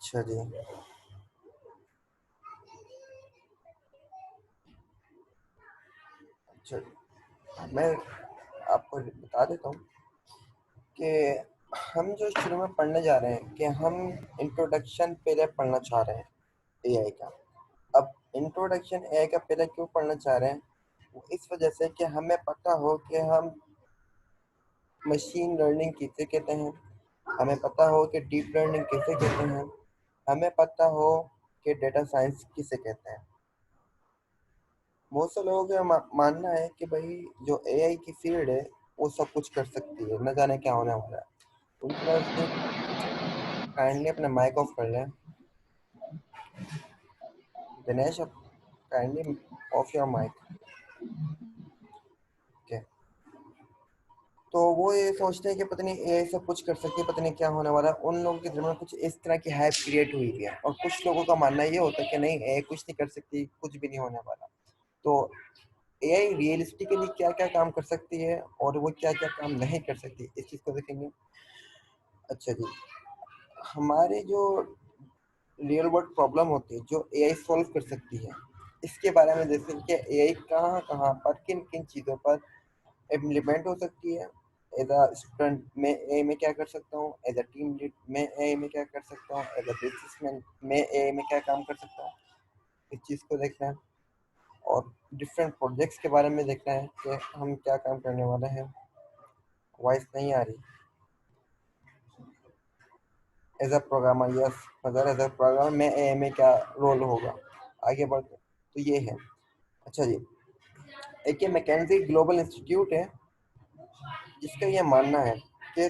अच्छा जी। अच्छा, मैं आपको बता देता हूँ कि हम जो शुरू में पढ़ने जा रहे हैं कि हम इंट्रोडक्शन पहले पढ़ना चाह रहे हैं एआई का। अब इंट्रोडक्शन एआई का पहले क्यों पढ़ना चाह रहे हैं? वो इस वजह से कि हमें पता हो कि हम मशीन लर्निंग किसे कहते हैं, हमें पता हो कि डीप लर्निंग किसे कहते हैं, हमें पता हो कि डेटा साइंस किसे कहते हैं। बहुत से लोगों का मानना है कि भाई जो एआई की फील्ड है वो सब कुछ कर सकती है, न जाने क्या होने वाला है। उनके नज़दीक काइंडली अपना माइक ऑफ कर लें। Dinesh, kindly off your mic. Okay. तो वो ये सोचते हैं कि पता नहीं एआई सब कुछ कर सकती है, पता नहीं क्या होने वाला है। उन लोगों के दिल में कुछ इस तरह की हाइप क्रिएट हुई है, और कुछ लोगों का मानना ये होता है कि नहीं, एआई कुछ नहीं कर सकती, कुछ भी नहीं होने वाला। तो एआई रियलिस्टिकली क्या क्या काम कर सकती है और वो क्या क्या काम नहीं कर सकती, इस चीज़ को देखेंगे। अच्छा जी, हमारे जो रियल वर्ल्ड प्रॉब्लम होती है जो एआई सॉल्व कर सकती है, इसके बारे में जैसे कि एआई कहाँ कहाँ पर किन किन चीज़ों पर इम्प्लीमेंट हो सकती है। एज अ स्टूडेंट में एआई में क्या कर सकता हूँ, एज अ टीम लीड में एआई में क्या कर सकता हूँ, एज अ बिजनेसमैन में एआई में क्या काम कर सकता हूँ, इस चीज़ को देखना है। और डिफरेंट प्रोजेक्ट्स के बारे में देखना है कि हम क्या काम करने वाले हैं। वॉइस नहीं आ रही। As a programmer, yes. अगर एज अ प्रोग्रामर में एआई में क्या रोल होगा, आगे बढ़ते तो ये है। अच्छा जी, एक ये मैकेंजी ग्लोबल इंस्टीट्यूट है जिसका ये मानना है कि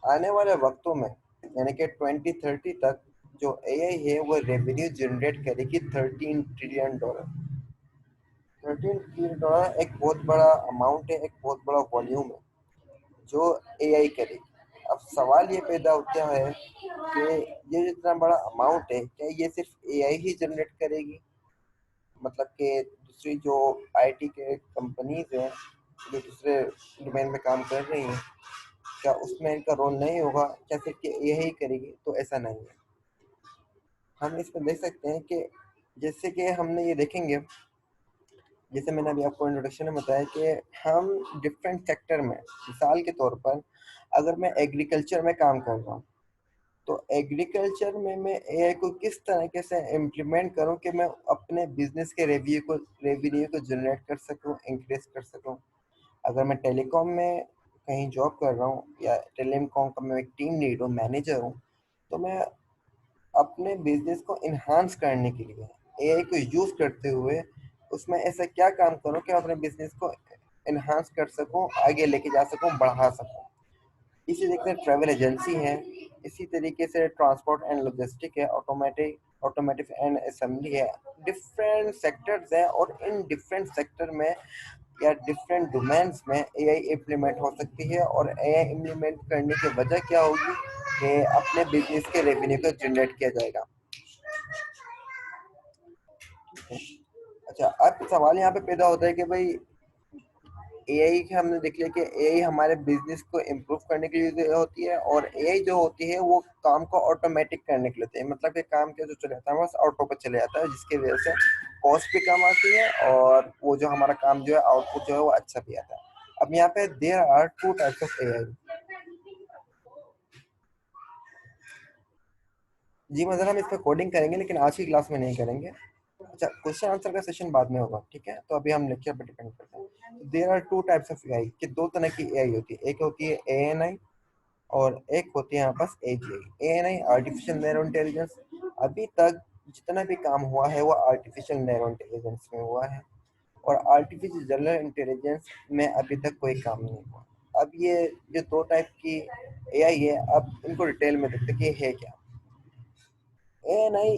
आने वाले वक्तों में, यानी कि 2030 तक, जो एआई है वो रेवेन्यू जनरेट करेगी $13 ट्रिलियन। $13 ट्रिलियन एक बहुत बड़ा अमाउंट है, एक बहुत बड़ा वॉल्यूम है जो एआई करेगी। अब सवाल ये पैदा होता है कि ये जितना बड़ा अमाउंट है, क्या ये सिर्फ एआई ही जनरेट करेगी? मतलब कि दूसरी जो आईटी के कंपनीज हैं जो दूसरे डोमेन में काम कर रही हैं, क्या उसमें इनका रोल नहीं होगा? क्या सिर्फ ये यही करेगी? तो ऐसा नहीं है। हम इसमें देख सकते हैं कि जैसे कि हमने ये देखेंगे, जैसे मैंने अभी आपको इंट्रोडक्शन में बताया कि हम डिफरेंट सेक्टर में, मिसाल के तौर पर अगर मैं एग्रीकल्चर में काम कर रहा हूँ, तो एग्रीकल्चर में मैं एआई को किस तरीके से इम्प्लीमेंट करूँ कि मैं अपने बिजनेस के रेवेन्यू को जनरेट कर सकूँ, इंक्रीज कर सकूँ। अगर मैं टेलीकॉम में कहीं जॉब कर रहा हूँ या टेलीकॉम का मैं एक टीम लीड हूँ, मैनेजर हूँ, तो मैं अपने बिजनेस को इन्हांस करने के लिए एआई को यूज़ करते हुए उसमें ऐसा क्या काम करूँ कि अपने बिजनेस को इन्हांस कर सकूँ, आगे लेके जा सकूँ, बढ़ा सकूँ। इसी तरीके से ट्रैवल एजेंसी है, इसी तरीके से ट्रांसपोर्ट एंड लॉजिस्टिक है, ऑटोमेटिव एंड असेंबली है। डिफरेंट सेक्टर्स हैं और इन डिफरेंट सेक्टर में या डिफरेंट डोमेन्स में एआई इम्प्लीमेंट हो सकती है। और एआई इम्प्लीमेंट करने की वजह क्या होगी कि अपने बिजनेस के रेवेन्यू को जनरेट किया जाएगा। अच्छा, अब सवाल यहाँ पे पैदा होता है कि भाई एआई के हमने देख लिया कि एआई हमारे बिजनेस को इम्प्रूव करने के लिए होती है, और एआई जो होती है वो काम को ऑटोमेटिक करने के लिए होती है। मतलब कि काम क्या जो चले जाता है बस ऑटो पे चले जाता है, जिसकी वजह से कॉस्ट भी कम आती है और वो जो हमारा काम जो है आउटपुट जो है वो अच्छा भी आता है। अब यहाँ पे there are two types of AI. जी मतलब हम इस पर कोडिंग करेंगे लेकिन आज की क्लास में नहीं करेंगे। अच्छा, क्वेश्चन आंसर का सेशन बाद में होगा, ठीक है? तो अभी हम लेक्चर पर डिपेंड करते हैं। There are two types of AI, कि दो तरह की एआई होती है। एक होती है एएनआई और एक होती है यहाँ पास AGI. ANI artificial narrow intelligence. अभी तक जितना भी काम हुआ है वो आर्टिफिशियल नैरो इंटेलिजेंस में हुआ है, और आर्टिफिशियल जनरल इंटेलिजेंस में अभी तक कोई काम नहीं हुआ। अब ये जो दो टाइप की एआई है, अब इनको डिटेल में देखते हैं कि ये है क्या। एएनआई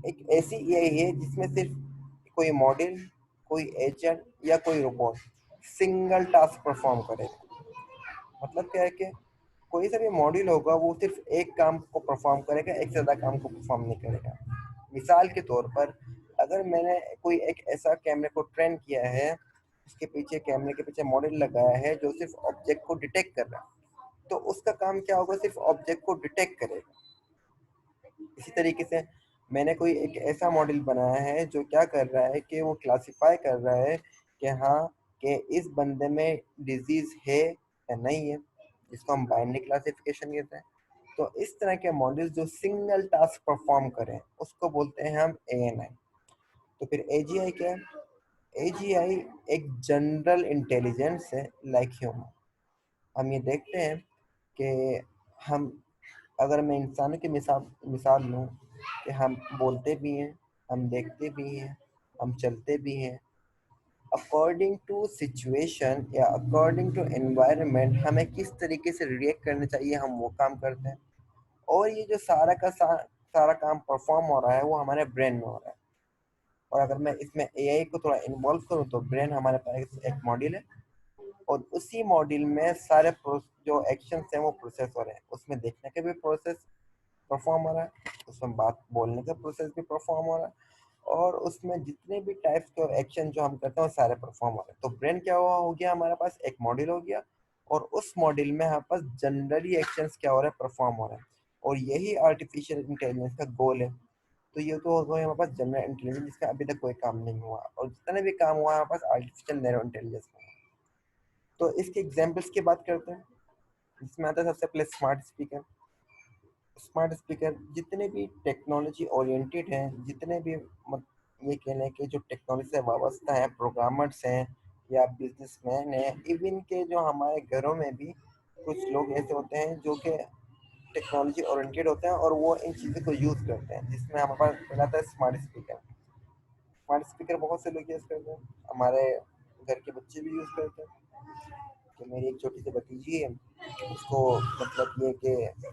एक ऐसी एआई है जिसमें सिर्फ कोई मॉडल, कोई एजेंट या कोई रोबोट सिंगल टास्क परफॉर्म करेगा। मतलब क्या है कि कोई सा भी मॉड्यूल होगा वो सिर्फ एक काम को परफॉर्म करेगा, एक से ज़्यादा काम को परफॉर्म नहीं करेगा। मिसाल के तौर पर, अगर मैंने कोई एक ऐसा कैमरे को ट्रेन किया है, उसके पीछे कैमरे के पीछे मॉडल लगाया है जो सिर्फ ऑब्जेक्ट को डिटेक्ट कर रहा है, तो उसका काम क्या होगा? सिर्फ ऑब्जेक्ट को डिटेक्ट करेगा। इसी तरीके से मैंने कोई एक ऐसा मॉडल बनाया है जो क्या कर रहा है कि वो क्लासिफाई कर रहा है कि हाँ, कि इस बंदे में डिजीज है या नहीं है, जिसको हम बाइनरी क्लासिफिकेशन कहते हैं। तो इस तरह के मॉडल जो सिंगल टास्क परफॉर्म करें उसको बोलते हैं हम एएनआई। तो फिर एजीआई क्या है? एजीआई एक जनरल इंटेलिजेंस है, लाइक ह्यूमन। हम ये देखते हैं कि हम, अगर मैं इंसानों की मिसाल मिसाल लूँ, कि हम बोलते भी हैं, हम देखते भी हैं, हम चलते भी हैं। अकॉर्डिंग टू सिचुएशन या अकॉर्डिंग टू एनवायरनमेंट हमें किस तरीके से रिएक्ट करना चाहिए, हम वो काम करते हैं। और ये जो सारा काम परफॉर्म हो रहा है वो हमारे ब्रेन में हो रहा है। और अगर मैं इसमें एआई को थोड़ा इन्वॉल्व करूँ तो ब्रेन हमारे पास एक मॉड्यूल है, और उसी मॉड्यूल में सारे जो एक्शंस हैं वो प्रोसेस हो रहे हैं। उसमें देखने के भी प्रोसेस परफॉर्म हो रहा है, उसमें बात बोलने का प्रोसेस भी परफॉर्म हो रहा है, और उसमें जितने भी टाइप्स के एक्शन जो हम करते हैं वो सारे परफॉर्म हो रहे हैं। तो ब्रेन क्या हुआ हो गया, हमारे पास एक मॉड्यूल हो गया, और उस मॉड्यूल में हमारे पास जनरली एक्शंस क्या हो रहे हैं, परफॉर्म हो रहे हैं। और यही आर्टिफिशियल इंटेलिजेंस का गोल है। तो ये तो हो गया हमारे पास जनरल इंटेलिजेंस, जिसका अभी तक कोई काम नहीं हुआ, और जितने भी काम हुआ है हमारे पास आर्टिफिशियल नैरो इंटेलिजेंस में। तो इसके एग्जाम्पल्स की बात करते हैं, जिसमें आता है सबसे पहले स्मार्ट स्पीकर। स्मार्ट स्पीकर जितने भी टेक्नोलॉजी ओरिएंटेड हैं, जितने भी ये कह लें कि जो टेक्नोलॉजी से वाबस्ता है, प्रोग्रामर्स हैं या बिजनेसमैन हैं, इवन के जो हमारे घरों में भी कुछ लोग ऐसे होते हैं जो कि टेक्नोलॉजी ओरिएंटेड होते हैं और वो इन चीज़ों को यूज़ करते हैं, जिसमें हमारे पास पहला था स्मार्ट स्पीकर। स्मार्ट स्पीकर बहुत से लोग यूज़ करते हैं, हमारे घर के बच्चे भी यूज़ करते हैं। कि मेरी एक छोटी सी भतीजी है, उसको मतलब ये कि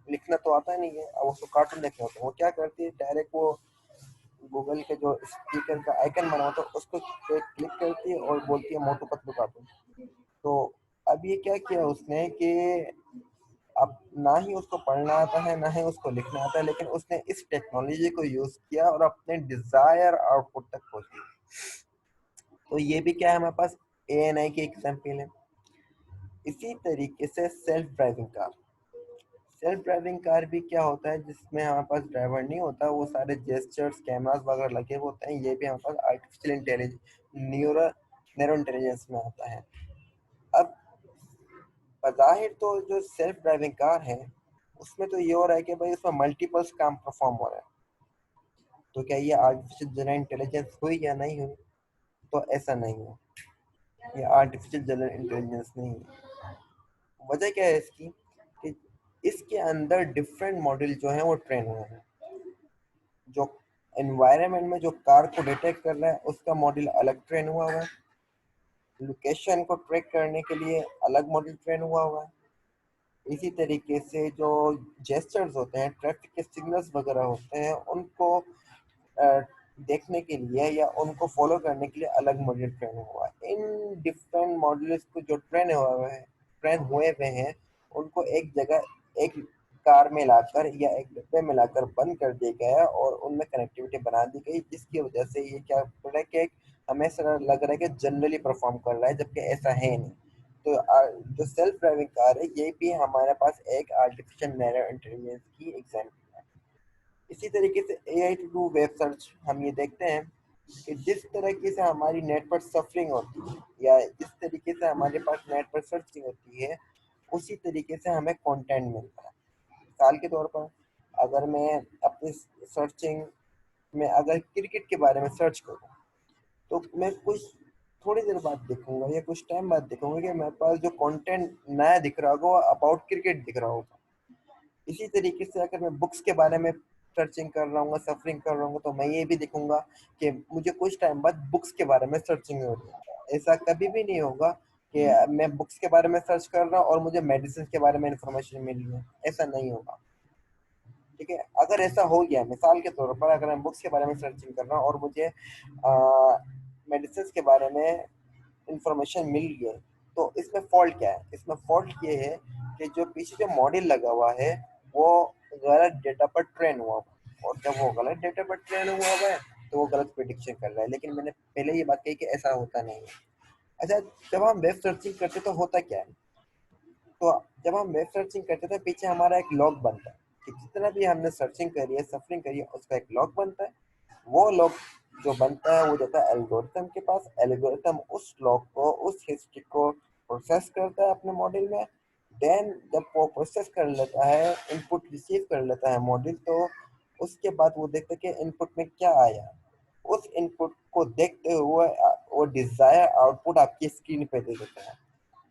लिखना तो आता नहीं है, अब उसको कार्टून देखने होते हैं। वो क्या करती है, डायरेक्ट वो गूगल के जो स्पीकर का आइकन बना होता है उसको पे क्लिक करती है और बोलती है मोटू पतलू कार्टून। तो अब ये क्या किया उसने कि अब ना ही उसको पढ़ना आता है, ना ही उसको लिखना आता है, लेकिन उसने इस टेक्नोलॉजी को यूज किया और अपने डिजायर आउटपुट तक पहुंच गई। तो ये भी क्या है, हमारे पास एएनआई की एग्जाम्पल है। इसी तरीके से self driving car. Self driving car भी क्या होता है, जिसमें हमारे पास ड्राइवर नहीं होता, वो सारे जेस्चर्स कैमरास वगैरह लगे हुए होते हैं। ये भी हमारे पास artificial intelligence, neural narrow intelligence में आता है। अब बज़ाहिर तो जो सेल्फ ड्राइविंग कार है उसमें तो ये हो रहा है कि भाई उसमें मल्टीपल्स काम परफॉर्म हो रहा है। तो क्या ये आर्टिफिशियल जनरल इंटेलिजेंस हुई या नहीं हुई? तो ऐसा नहीं है, ये आर्टिफिशियल जनरल इंटेलिजेंस नहीं है। वजह क्या है इसकी, कि इसके अंदर डिफरेंट मॉडल जो हैं वो ट्रेन हुए हैं। जो एनवायरनमेंट में जो कार को डिटेक्ट कर रहा है उसका मॉडल अलग ट्रेन हुआ हुआ है, लोकेशन को ट्रैक करने के लिए अलग मॉडल ट्रेन हुआ हुआ है। इसी तरीके से जो जेस्चर्स होते हैं, ट्रैफिक के सिग्नल्स वगैरह होते हैं, उनको अ, देखने के लिए या उनको फॉलो करने के लिए अलग मॉडल ट्रेन हुआ है। इन डिफरेंट मॉडल्स को जो ट्रेन हुए हुए हैं, उनको एक जगह एक कार में लाकर या एक डिब्बे में लाकर बंद कर दिया गया है और उनमें कनेक्टिविटी बना दी गई, जिसकी वजह से ये क्या हो रहा है कि हमें ऐसा लग रहा है कि जनरली परफॉर्म कर रहा है, जबकि ऐसा है नहीं। तो जो सेल्फ ड्राइविंग कार है ये भी हमारे पास एक आर्टिफिशियल नैरो इंटेलिजेंस की एग्जाम्पल है। इसी तरीके से AI to do web search हम ये देखते हैं कि जिस तरीके से हमारी नेट पर सफरिंग होती है या जिस तरीके से हमारे पास नेट पर सर्चिंग होती है, उसी तरीके से हमें कंटेंट मिलता है। मिसाल के तौर पर अगर मैं अपनी सर्चिंग में अगर क्रिकेट के बारे में सर्च करूँ, तो मैं कुछ थोड़ी देर बाद देखूंगा या कुछ टाइम बाद देखूंगा कि मेरे पास जो कंटेंट नया दिख रहा होगा वो अबाउट क्रिकेट दिख रहा होगा। इसी तरीके से अगर मैं बुक्स के बारे में सर्चिंग कर रहा हूँ, सफरिंग कर रहा हूँ, तो मैं ये भी देखूंगा कि मुझे कुछ टाइम बाद बुक्स के बारे में सर्चिंग हो रही है। ऐसा कभी भी नहीं होगा कि मैं बुक्स के बारे में सर्च कर रहा हूँ और मुझे मेडिसिन के बारे में इंफॉर्मेशन मिल रही है, ऐसा नहीं होगा। ठीक है, अगर ऐसा हो गया, मिसाल के तौर पर अगर मैं बुक्स के बारे में सर्चिंग कर रहा हूँ और मुझे मेडिसिन के बारे में इंफॉर्मेशन मिल रही है, तो इसमें फॉल्ट क्या है? इसमें फॉल्ट ये है कि जो पीछे जो मॉडल लगा हुआ है वो गलत डेटा पर ट्रेन हुआ हुआ है, और जब वो गलत डेटा पर ट्रेन हुआ हुआ है तो वो गलत प्रिडिक्शन कर रहा है। लेकिन मैंने पहले ये बात कही कि ऐसा होता नहीं है। अच्छा, जब हम वेब सर्चिंग करते तो होता क्या है? तो जब हम वेब सर्चिंग करते तो पीछे हमारा एक लॉग बनता है। कि जितना भी हमने सर्चिंग करी है, सफरिंग करी है, उसका एक लॉग बनता है। वो लॉग जो बनता है वो जाता है एल्गोरिथम के पास। एल्गोरिथम उस लॉग को, उस हिस्ट्री को प्रोसेस करता है अपने मॉडल में। देन जब वो प्रोसेस कर लेता है, इनपुट रिसीव कर लेता है मॉडल, तो उसके बाद वो देखता है कि इनपुट में क्या आया। उस इनपुट को देखते हुए वो डिजायर आउटपुट आपकी स्क्रीन पे दे देता है।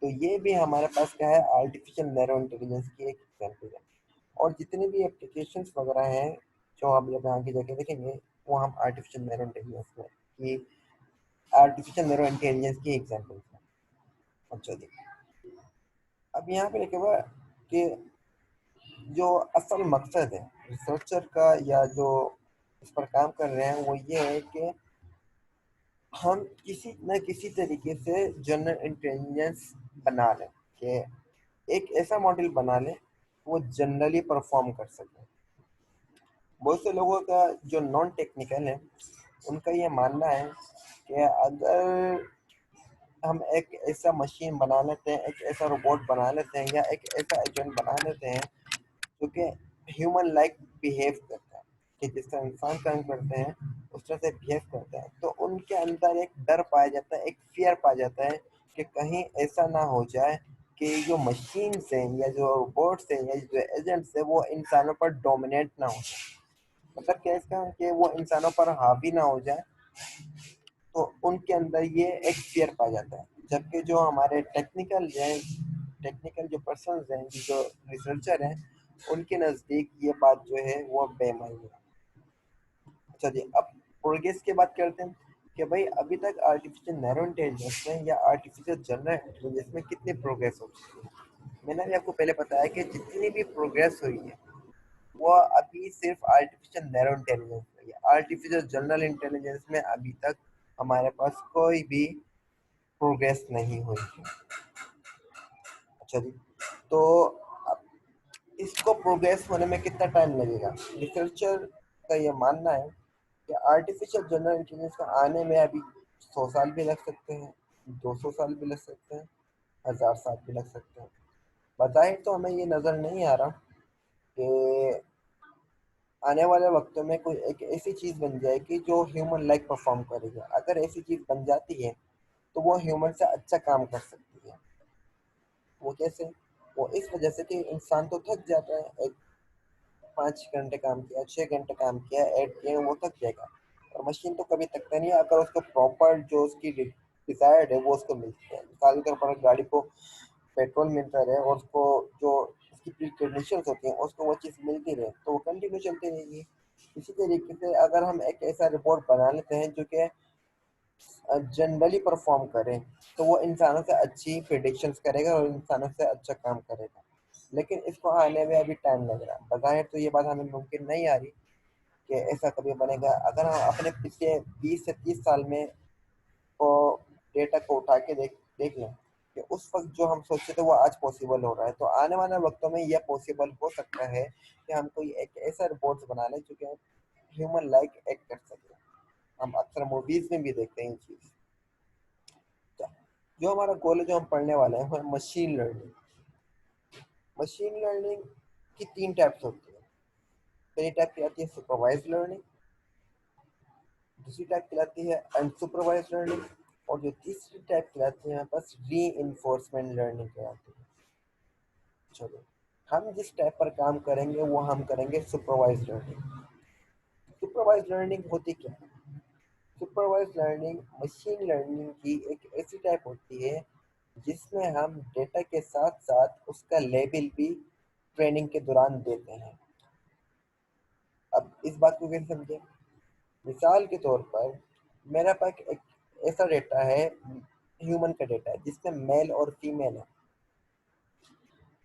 तो ये भी हमारे पास क्या है, आर्टिफिशियल नैरो इंटेलिजेंस की एक एग्जाम्पल है। और जितने भी एप्लीकेशंस वगैरह हैं जो हम जब आगे जाके देखेंगे, वो हम आर्टिफिशियल नैरो इंटेलिजेंस में की आर्टिफिशियल नैरो इंटेलिजेंस की एग्जाम्पल्स हैं। अच्छा जी, अब यहाँ पे लिखा हुआ है कि जो असल मकसद है रिसर्चर का या जो इस पर काम कर रहे हैं, वो ये है कि हम किसी न किसी तरीके से जनरल इंटेलिजेंस बना लें, कि एक ऐसा मॉडल बना लें वो जनरली परफॉर्म कर सके। बहुत से लोगों का जो नॉन टेक्निकल है, उनका ये मानना है कि अगर हम एक ऐसा मशीन बना लेते हैं, एक ऐसा रोबोट बना लेते हैं, या एक ऐसा एजेंट बना लेते हैं जो कि ह्यूमन लाइक बिहेव करता है, कि जिस तरह इंसान काम करते हैं उस तरह से बिहेव करता है, तो उनके अंदर एक डर पाया जाता है, एक फियर पाया जाता है कि कहीं ऐसा ना हो जाए कि जो मशीन हैं या जो रोबोट्स हैं या जो एजेंट्स हैं वो इंसानों पर डोमिनेट ना हो जाए। मतलब क्या इसका कि वो इंसानों पर हावी ना हो जाए, तो उनके अंदर ये एक फियर पाया जाता है। जबकि जो हमारे टेक्निकल जो पर्सन हैं, जो रिसर्चर हैं, उनके नज़दीक ये बात जो है वो बेमानी है। अच्छा जी, अब प्रोग्रेस की बात करते हैं कि भाई अभी तक आर्टिफिशियल नैरो इंटेलिजेंस में या आर्टिफिशियल जनरल इंटेलिजेंस में कितनी प्रोग्रेस हो चुकी है। मैंने भी आपको पहले बताया कि जितनी भी प्रोग्रेस हुई है वो अभी सिर्फ आर्टिफिशियल नैरो इंटेलिजेंस में है। आर्टिफिशियल जनरल इंटेलिजेंस में अभी तक हमारे पास कोई भी प्रोग्रेस नहीं हुई है। अच्छा जी, तो अब इसको प्रोग्रेस होने में कितना टाइम लगेगा? रिसर्चर का ये मानना है कि आर्टिफिशियल जनरल इंटेलिजेंस का आने में अभी 100 साल भी लग सकते हैं, 200 साल भी लग सकते हैं, 1000 साल भी लग सकते हैं। बताइए, तो हमें ये नज़र नहीं आ रहा कि आने वाले वक्तों में कोई एक ऐसी चीज़ बन जाएगी जो ह्यूमन लाइक परफॉर्म करेगी। अगर ऐसी चीज़ बन जाती है तो वो ह्यूमन से अच्छा काम कर सकती है। वो कैसे? वो इस वजह से कि इंसान तो थक जाता है, एक 5 घंटे काम किया, 6 घंटे काम किया, एट के वो थक जाएगा। और मशीन तो कभी थकता नहीं है अगर उसको प्रॉपर जो उसकी डिजायर्ड है वो उसको मिलती है। मिसाल के ऊपर गाड़ी को पेट्रोल मिलता रहे और उसको जो उसकी प्री कंडीशंस होती हैं उसको वो चीज़ मिलती रहे, तो वो कंटिन्यू चलती रहेगी। इसी तरीके से अगर हम एक ऐसा रिपोर्ट बना लेते हैं जो कि जनरली परफॉर्म करे, तो वो इंसानों से अच्छी प्रिडिक्शंस करेगा और इंसानों से अच्छा काम करेगा। लेकिन इसको आने में अभी टाइम लग रहा है। बज़ाहिर तो ये बात हमें मुमकिन नहीं आ रही कि ऐसा कभी बनेगा। अगर हम अपने पिछले 20 से 30 साल में को डेटा को उठा के देख लें कि उस वक्त जो हम सोचते थे वो आज पॉसिबल हो रहा है, तो आने वाले वक्तों में यह पॉसिबल हो सकता है कि हम कोई एक ऐसा रिपोर्ट्स बना लें जो कि ह्यूमन लाइक एक्ट कर सके। हम अक्सर मूवीज में भी देखते हैं ये चीज़। जो हमारा गोल है, जो हम पढ़ने वाले हैं, वो मशीन लर्निंग। मशीन लर्निंग की 3 टाइप्स होती है। पहली टाइप कहलाती है सुपरवाइज लर्निंग, दूसरी टाइप कहलाती है अनसुपरवाइज लर्निंग, और जो तीसरी टाइप कहलाती है हमारे पास री इन्फोर्समेंट लर्निंग कहलाती है। चलो, हम जिस टाइप पर काम करेंगे वो हम करेंगे सुपरवाइज लर्निंग। सुपरवाइज लर्निंग होती क्या है? सुपरवाइज लर्निंग मशीन लर्निंग की एक ऐसी टाइप होती है जिसमें हम डेटा के साथ साथ उसका लेबल भी ट्रेनिंग के दौरान देते हैं। अब इस बात को कैसे समझें? मिसाल के तौर पर मेरा पास एक ऐसा डेटा है, ह्यूमन का डेटा है जिसमें मेल और फीमेल है।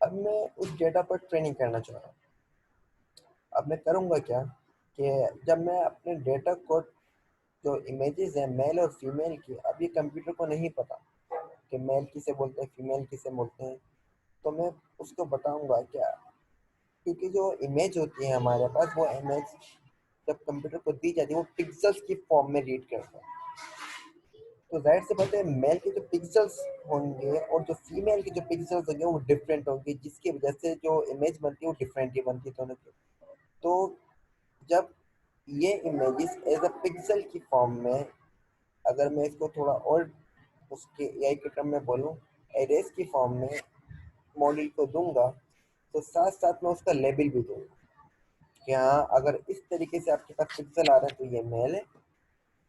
अब मैं उस डेटा पर ट्रेनिंग करना चाह रहा हूँ। अब मैं करूँगा क्या कि जब मैं अपने डेटा को, जो इमेजेस हैं मेल और फीमेल की, अब ये कंप्यूटर को नहीं पता कि मेल किसे बोलते हैं, फीमेल किसे बोलते हैं, तो मैं उसको बताऊंगा क्या? क्योंकि जो इमेज होती है हमारे पास, वो इमेज जब कंप्यूटर को दी जाती है वो पिक्सेल्स की फॉर्म में रीड करता है। तो जाहिर सी बात है मेल के जो पिक्सेल्स होंगे और जो फीमेल के जो पिक्सेल्स होंगे वो डिफरेंट होंगे, जिसकी वजह से जो इमेज बनती है वो डिफरेंट ही बनती है दोनों की। तो जब ये इमेजेस एज अ पिक्सल की फॉर्म में, अगर मैं इसको थोड़ा और उसके एआई के टर्म में बोलूँ, एरेस की फॉर्म में मॉडल को दूंगा, तो साथ साथ में उसका लेबल भी दूंगा कि हाँ अगर इस तरीके से आपके पास पिक्सल आ रहे हैं तो ये मेल है,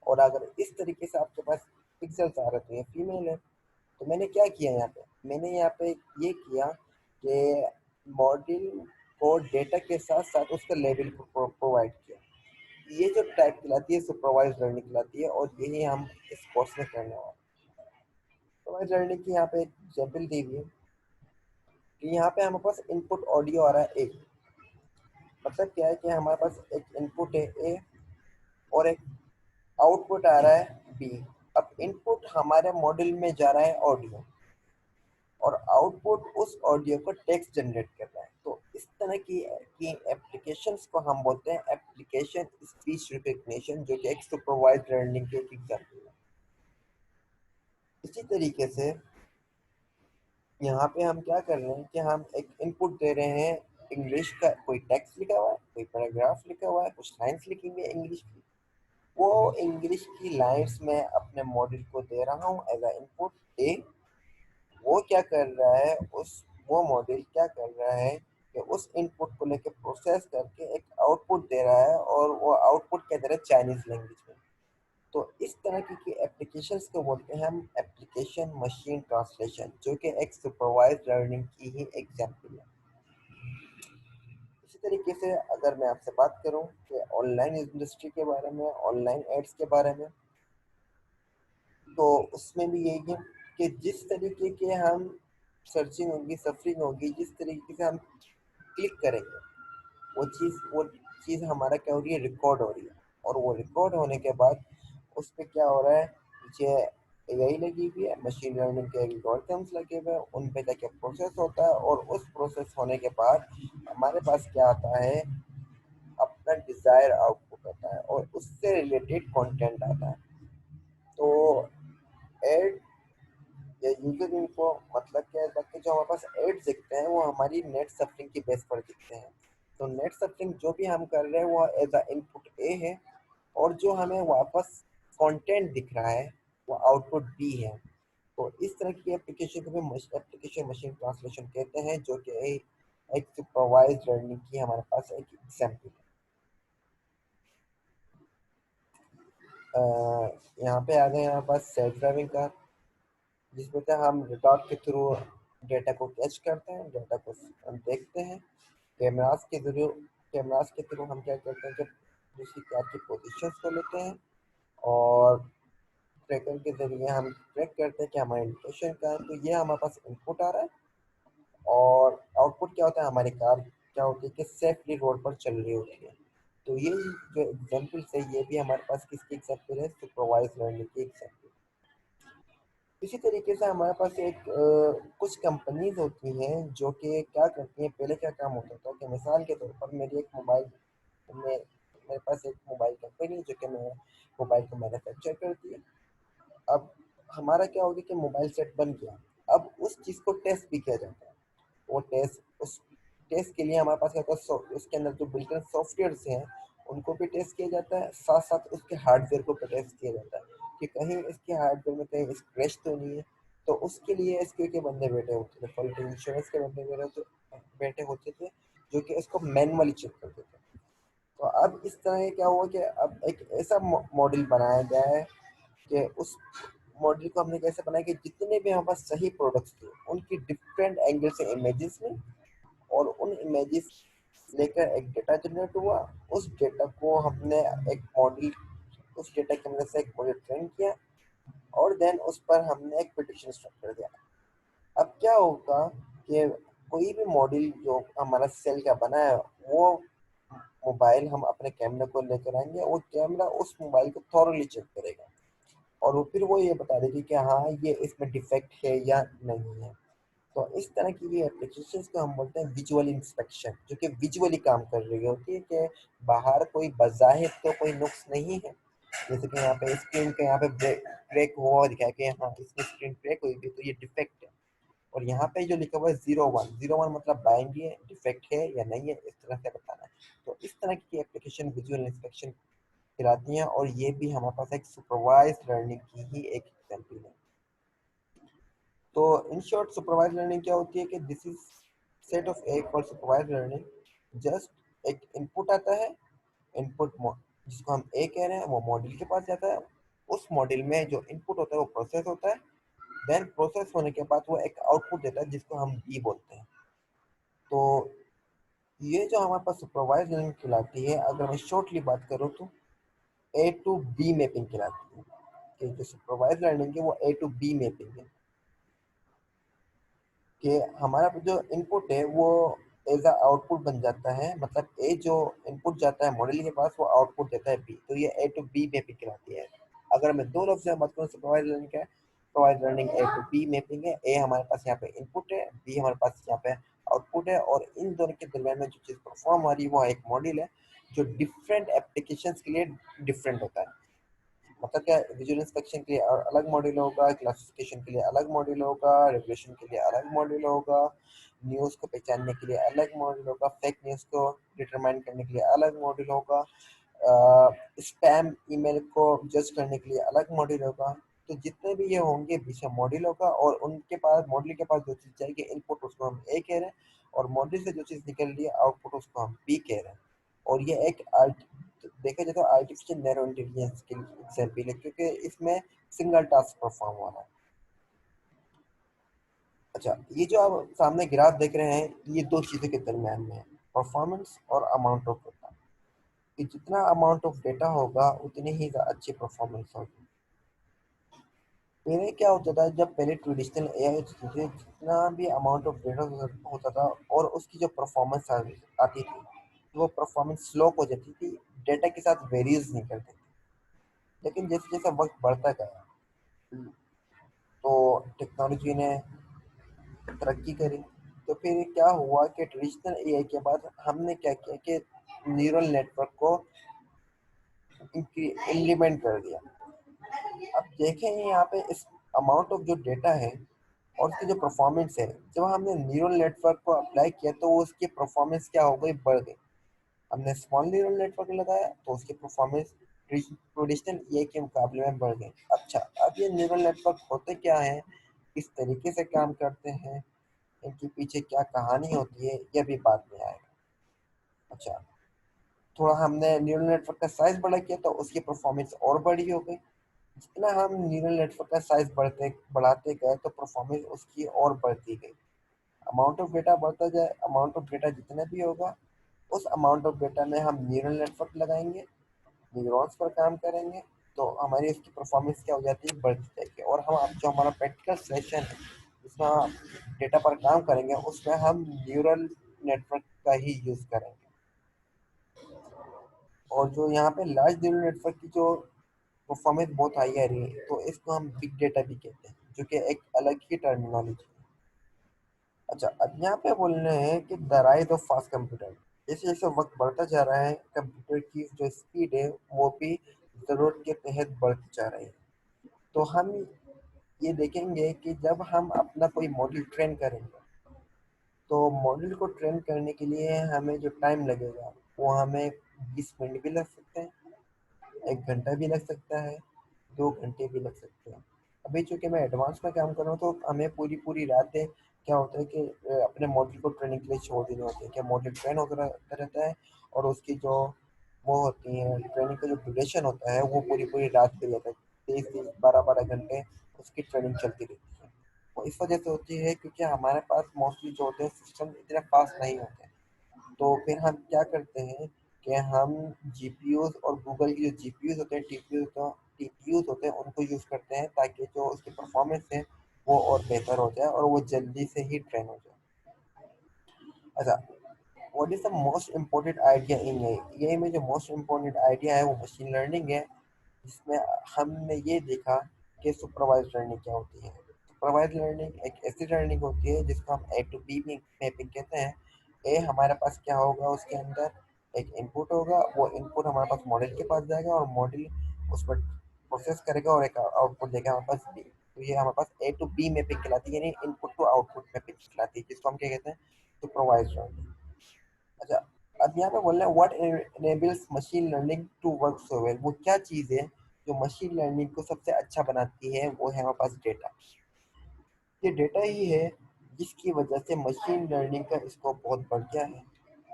और अगर इस तरीके से आपके पास पिक्सल्स आ रहे हैं तो ये फीमेल है। तो मैंने क्या किया यहाँ पे, मैंने यहाँ पे ये किया कि मॉडल को डेटा के साथ साथ उसका लेबल प्रोवाइड किया। ये जो टाइप कहलाती है सुपरवाइज लर्निंग कहलाती है, और यही हम इस कोर्स में करने वाले हैं। सुपरवाइज लर्निंग की यहाँ पे एक एग्जाम्पल दी हुई है कि यहाँ पे हमारे पास इनपुट ऑडियो आ रहा है ए। मतलब क्या है कि हमारे पास एक इनपुट है ए और एक आउटपुट आ रहा है बी। अब इनपुट हमारे मॉडल में जा रहा है ऑडियो, और आउटपुट उस ऑडियो को टेक्स्ट जनरेट कर रहा है। तो इस तरह की एप्लीकेशंस को हम बोलते हैं एप्लीकेशन स्पीच रिकग्निशन, जो कि एक सुपरवाइज्ड लर्निंग के एक एग्जाम्पल है। इसी तरीके से यहाँ पे हम क्या कर रहे हैं कि हम एक इनपुट दे रहे हैं इंग्लिश का, कोई टेक्स्ट लिखा हुआ है, कोई पैराग्राफ लिखा हुआ है, कुछ लाइन्स लिखी हुई है इंग्लिश की। वो इंग्लिश की लाइन्स में अपने मॉडल को दे रहा हूँ एज अ इनपुट ए। वो क्या कर रहा है, उस वो मॉडल क्या कर रहा है कि उस इनपुट को लेके प्रोसेस करके एक आउटपुट दे रहा है, और वो आउटपुट क्या दे रहा है चाइनीज लैंग्वेज में। तो इस तरह की एप्लीकेशंस को बोलते हैं हम एप्लीकेशन मशीन ट्रांसलेशन, जो कि एक सुपरवाइज्ड लर्निंग की ही एग्जाम्पल है। इसी तरीके से अगर मैं आपसे बात करूं कि ऑनलाइन इंडस्ट्री के बारे में, ऑनलाइन एड्स के बारे में, तो उसमें भी यही है कि जिस तरीके के हम सर्चिंग होगी, सफरिंग होगी, जिस तरीके से हम क्लिक करेंगे, वो चीज़ हमारा क्या हो रही है, रिकॉर्ड हो रही है। और वो रिकॉर्ड होने के बाद उस पर क्या हो रहा है, पीछे एआई लगी हुई है, मशीन लर्निंग के एल्गोरिथम्स लगे हुए हैं, उन पे जाके प्रोसेस होता है, और उस प्रोसेस होने के बाद हमारे पास क्या आता है, अपना डिजायर आउटपुट आता है, और उससे रिलेटेड कंटेंट आता है। तो एड या यूजर इनको मतलब क्या है, ताकि जो हमारे पास एड्स दिखते हैं वो हमारी नेट सफरिंग की बेस पर दिखते हैं। तो नेट सफरिंग जो भी हम कर रहे हैं वो एज अ इनपुट ए है, और जो हमें वापस कंटेंट दिख रहा है वो आउटपुट बी है। तो इस तरह की एप्लीकेशन को भी एप्लीकेशन मशीन ट्रांसलेशन कहते हैं, जो कि एक सुपरवाइज्ड लर्निंग की हमारे पास एक एग्जाम्पल है। यहाँ पे आ गए हमारे पास सेल्फ ड्राइविंग कार, जिसमें क्या हम रिकॉर्ड के थ्रू डेटा को कैच करते हैं, डेटा को हम देखते हैं। कैमरास के जरिए कैमरास के थ्रू हम क्या करते हैं कि दूसरी कार की पोजीशंस को लेते हैं, और ट्रैकर के जरिए हम ट्रैक करते हैं कि हमारी लोकेशन का है। तो ये हमारे पास इनपुट आ रहा है, और आउटपुट क्या होता है, हमारी कार क्या होती है कि सेफली रोड पर चल रही होती है। तो ये जो एग्जाम्पल है ये भी हमारे पास किसकी एग्जाम्पल है, सुपरवाइज लर्निंग की एग्जाम्पल। इसी तरीके से हमारे पास एक कुछ कंपनीज होती हैं जो कि क्या करती हैं, पहले क्या काम होता था कि मिसाल के तौर पर मेरी एक मोबाइल में मेरे पास एक मोबाइल कंपनी है जो कि मैं मोबाइल को मैन्युफैक्चर करती है। अब हमारा क्या होगा कि मोबाइल सेट बन गया, अब उस चीज़ को टेस्ट भी किया जाता है। वो टेस्ट उस टेस्ट के लिए हमारे पास क्या होता है, उसके अंदर जो बिल्ट इन सॉफ्टवेयर हैं उनको भी टेस्ट किया जाता है, साथ साथ उसके हार्डवेयर को भी टेस्ट किया जाता है कि कहीं इसके हार्डवेयर में कहीं स्क्रैच तो नहीं है। तो उसके लिए इसके के बंदे बैठे होते थे, क्वालिटी इंश्योरेंस के बंदे बैठे होते थे, जो कि इसको मैनुअली चेक करते थे। तो अब इस तरह क्या हुआ कि अब एक ऐसा मॉडल बनाया गया है कि उस मॉडल को हमने कैसे बनाया कि जितने भी हमारे पास सही प्रोडक्ट्स थे उनकी डिफरेंट एंगल से इमेजेस में, और उन इमेजेस लेकर एक डेटा जनरेट हुआ। उस डेटा को हमने एक मॉडल उस डेटा की मदद से एक मॉडल ट्रेन किया, और देन उस पर हमने एक प्रिडिक्शन स्ट्रक्चर दिया। अब क्या होगा कि कोई भी मॉडल जो हमारा सेल का बना है, वो मोबाइल हम अपने कैमरे को लेकर आएंगे, वो कैमरा उस मोबाइल को थॉरली चेक करेगा, और वो फिर वो ये बता देगी कि हाँ ये इसमें डिफेक्ट है या नहीं है। तो इस तरह की ये एप्लीकेशंस को हम बोलते हैं विजुअल इंस्पेक्शन, जो कि विजुअली काम कर रही होती है कि बाहर कोई बज़ाहिर तो कोई नुक्स नहीं है, जैसे कि यहाँ पे स्क्रीन का यहाँ पे ब्रेक हुआ हुआ दिखाया कि हाँ इसमें स्क्रीन ब्रेक हुई थी, तो ये डिफेक्ट है। और यहाँ पे जो लिखा हुआ है 01, 01 मतलब बाइनरी है, डिफेक्ट है या नहीं है, इस तरह से बताना है। तो इस तरह की एप्लीकेशन विजुअल इंस्पेक्शन कहलाती हैं, और ये भी हमारे पास एक सुपरवाइज्ड लर्निंग की ही एक एग्जाम्पल है। तो इन शॉर्ट सुपरवाइज लर्निंग क्या होती है कि this is set of A for supervise learning. Just एक इनपुट आता है, इनपुट जिसको हम ए कह रहे हैं वो मॉड्यूल के पास जाता है। उस मॉड्यूल में जो इनपुट होता है वो प्रोसेस होता है। देन प्रोसेस होने के बाद वो एक आउटपुट देता है जिसको हम बी बोलते हैं। तो ये जो हमारे पास सुपरवाइज लर्निंग कहलाती है, अगर मैं शॉर्टली बात करूँ तो ए टू बी मैपिंग कहलाती है। कि जो सुपरवाइज लर्निंग है वो ए टू बी मैपिंग है, कि हमारा जो इनपुट है वो एज अ आउटपुट बन जाता है। मतलब ए जो इनपुट जाता है मॉडल के पास वो आउटपुट देता है बी, तो ये ए टू बी मैपिंग कहलाती है। अगर मैं दो लफ्ज में बात करूँ सुपरवाइज लर्निंग का, supervise learning A to B mapping है। ए हमारे पास यहाँ पे इनपुट है, बी हमारे पास यहाँ पे आउटपुट है, और इन दोनों के दरम्यान में जो चीज़ परफॉर्म हो रही है वो एक मॉडल है जो डिफरेंट एप्लीकेशन के लिए डिफरेंट होता है। मतलब क्या, विजुअल इंस्पेक्शन के लिए अलग मॉड्यूल होगा, क्लासिफिकेशन के लिए अलग मॉड्यूल होगा, रेगुलेशन के लिए अलग मॉड्यूल होगा, न्यूज़ को पहचानने के लिए अलग मॉड्यूल होगा, फेक न्यूज़ को डिटरमाइन करने के लिए अलग मॉड्यूल होगा, स्पैम ईमेल को जज करने के लिए अलग मॉड्यूल होगा। तो जितने भी ये होंगे पीछे मॉड्यूल होगा, और उनके पास मॉड्यूल के पास जो चीज़ जाएगी इनपुट उसको हम ए कह रहे हैं, और मॉड्यूल से जो चीज़ निकल रही है आउटपुट उसको हम बी कह रहे हैं। और ये एक देखा जाए तो आर्टिफिशियल नैरो इंटेलिजेंस के एग्जाम्पल है, क्योंकि इसमें सिंगल टास्क परफॉर्म हो रहा है। अच्छा, ये जो आप सामने ग्राफ देख रहे हैं ये दो चीज़ों के दरम्यान में है, परफॉर्मेंस और अमाउंट ऑफ डेटा। कि जितना अमाउंट ऑफ डेटा होगा उतनी ही अच्छी परफॉर्मेंस होगी। पहले क्या होता था, जब पहले ट्रेडिशनल एआई होती थी, जितना भी अमाउंट ऑफ डेटा होता था और उसकी जो परफॉर्मेंस आती थी, तो वो परफॉर्मेंस स्लो हो जाती थी, डेटा के साथ वेरीज नहीं करती थी। लेकिन जैसे जैसे वक्त बढ़ता गया, तो टेक्नोलॉजी ने तरक्की करी, तो फिर क्या हुआ कि ट्रेडिशनल एआई के बाद हमने क्या किया कि न्यूरल नेटवर्क को इम्प्लीमेंट कर दिया। अब देखें यहाँ पे इस अमाउंट ऑफ जो डेटा है और उसकी जो परफॉर्मेंस है, जब हमने न्यूरल नेटवर्क को अप्लाई किया तो उसकी परफॉर्मेंस क्या हो गई, बढ़ गई। हमने स्मॉल न्यूरल नेटवर्क लगाया तो उसकी परफॉर्मेंस ट्रेडिशनल ए के मुकाबले में बढ़ गई। अच्छा, अब ये न्यूरल नेटवर्क होते क्या हैं, किस तरीके से काम करते हैं, इनके पीछे क्या कहानी होती है, यह भी बाद में आएगा। अच्छा, थोड़ा हमने न्यूरल नेटवर्क का साइज बड़ा किया तो उसकी परफॉर्मेंस और बड़ी हो गई। जितना हम न्यूरल नेटवर्क का साइज बढ़ाते गए तो परफॉर्मेंस उसकी और बढ़ती गई। अमाउंट ऑफ डेटा बढ़ता जाए, अमाउंट ऑफ डेटा जितना भी होगा उस अमाउंट ऑफ डेटा में हम न्यूरल नेटवर्क लगाएंगे, न्यूरॉन्स पर काम करेंगे, तो हमारी इसकी परफॉर्मेंस क्या हो जाती है, बढ़ती जाएगी। और हम अब जो हमारा प्रैक्टिकल सेशन है जिसमें हम डेटा पर काम करेंगे उसमें हम न्यूरल नेटवर्क का ही यूज़ करेंगे। और जो यहाँ पे लार्ज न्यूरल नेटवर्क की जो परफॉर्मेंस बहुत हाई आ रही है, तो इसको हम बिग डेटा भी कहते हैं, जो कि एक अलग ही टर्मिनोलॉजी है। अच्छा, अब यहाँ पे बोल रहे हैं कि the rise of fast computer. जैसे जैसे वक्त बढ़ता जा रहा है, कंप्यूटर की जो स्पीड है वो भी जरूरत के तहत बढ़ती जा रही है। तो हम ये देखेंगे कि जब हम अपना कोई मॉडल ट्रेन करेंगे, तो मॉडल को ट्रेन करने के लिए हमें जो टाइम लगेगा वो हमें 20 मिनट भी लग सकते हैं, 1 घंटा भी लग सकता है, 2 घंटे भी लग सकते हैं। अभी चूंकि मैं एडवांस में काम कर रहा हूँ तो हमें पूरी पूरी रातें क्या होता है कि अपने मॉडल को ट्रेनिंग के लिए छोड़ देने होते हैं, क्या मॉडल ट्रेन होता रहता है, और उसकी जो वो होती है ट्रेनिंग का जो ड्यूरेशन होता है वो पूरी पूरी रात के लिए होता है। 23 23 12 12 घंटे उसकी ट्रेनिंग चलती रहती है। वो इस वजह से होती है क्योंकि हमारे पास मोस्टली जो होते हैं सिस्टम इतने फास्ट नहीं होते। तो फिर हम क्या करते हैं कि हम जीपीयूज और गूगल की जो जीपीयूज होते हैं, टीपीयूज होते हैं, उनको यूज़ करते हैं ताकि जो उसकी परफॉर्मेंस है वो और बेहतर हो जाए और वो जल्दी से ही ट्रेन हो जाए। अच्छा, what is the most important idea in ये में जो मोस्ट इम्पोर्टेंट आइडिया है वो मशीन लर्निंग है, जिसमें हमने ये देखा कि सुपरवाइज लर्निंग क्या होती है। सुपरवाइज लर्निंग एक ऐसी लर्निंग होती है जिसको हम ए टू बी मैपिंग कहते हैं। ए हमारे पास क्या होगा, उसके अंदर एक इनपुट होगा, वो इनपुट हमारे पास मॉडल के पास जाएगा और मॉडल उस पर प्रोसेस करेगा और एक आउटपुट देगा हमारे पास बी। तो ये हमारे पास ए टू बी मैपिंग कहलाती है, यानी इनपुट टू आउटपुट मैपिंग कहलाती है, जिसको हम क्या कहते हैं, सुपरवाइज्ड लर्निंग। अच्छा, अब यहाँ पे बोल रहे हैं what enables machine learning to work so well. वो क्या चीज़ है जो मशीन लर्निंग को सबसे अच्छा बनाती है? वो है हमारे पास डेटा। ये डेटा ही है जिसकी वजह से मशीन लर्निंग का स्कोप बहुत बढ़ गया है।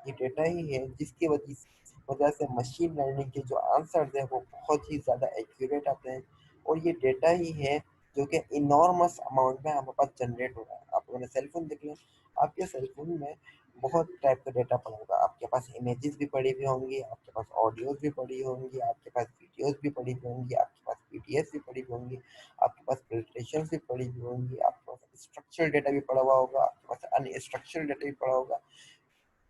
ये डेटा ही है जिसकी वजह से मशीन लर्निंग के जो आंसर्स हैं वो बहुत ही ज़्यादा एक्यूरेट आते हैं। और ये डेटा ही है जो कि इनॉर्मस अमाउंट में हमारे पास जनरेट हो रहा है। आप अपने सेल फोन देख लें, आपके सेल फोन में बहुत टाइप का डेटा पड़ा होगा। आपके पास इमेजेस भी पड़ी हुई होंगी, आपके पास ऑडियोज भी पड़ी होंगी, आपके पास वीडियोज भी पड़ी हुई होंगी, आपके पास पीडीएफ भी पड़ी हुई होंगी, आपके पास प्रेजेंटेशन भी पड़ी हुई होंगी, आपके पास स्ट्रक्चर डेटा भी पड़ा हुआ होगा, आपके पास अनस्ट्रक्चर्ड डेटा भी पड़ा होगा।